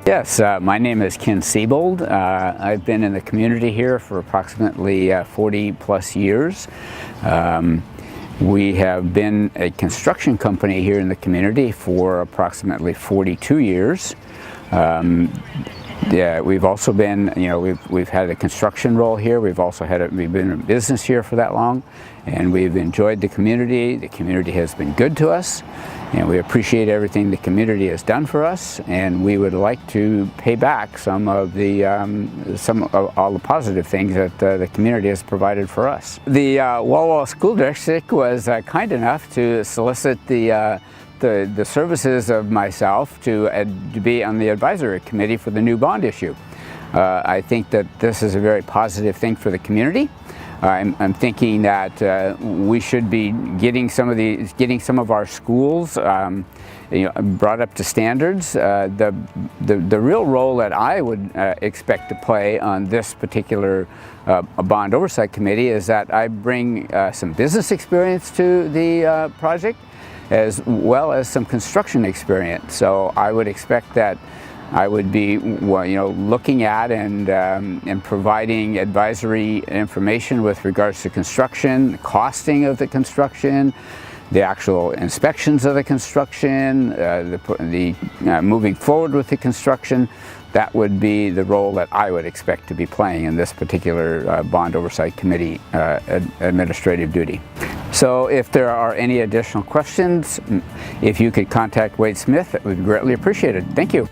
Yes, my name is Ken Seibold. I've been in the community here for approximately 40 plus years. We have been a construction company here in the community for approximately 42 years. Yeah, we've also been, we've had a construction role here. We've been in business here for that long, and we've enjoyed the community. The community has been good to us, and we appreciate everything the community has done for us. And we would like to pay back some of all the positive things that the community has provided for us. The Walla Walla School District was kind enough to solicit the services of myself to be on the advisory committee for the new bond issue. I think that this is a very positive thing for the community. I'm thinking that we should be getting some of our schools brought up to standards. The real role that I would expect to play on this particular bond oversight committee is that I bring some business experience to the project, as well as some construction experience. So I would expect that I would be looking at and providing advisory information with regards to construction, the costing of the construction, the actual inspections of the construction, moving forward with the construction. That would be the role that I would expect to be playing in this particular Bond Oversight Committee administrative duty. So if there are any additional questions, if you could contact Wade Smith, that would be greatly appreciated. Thank you.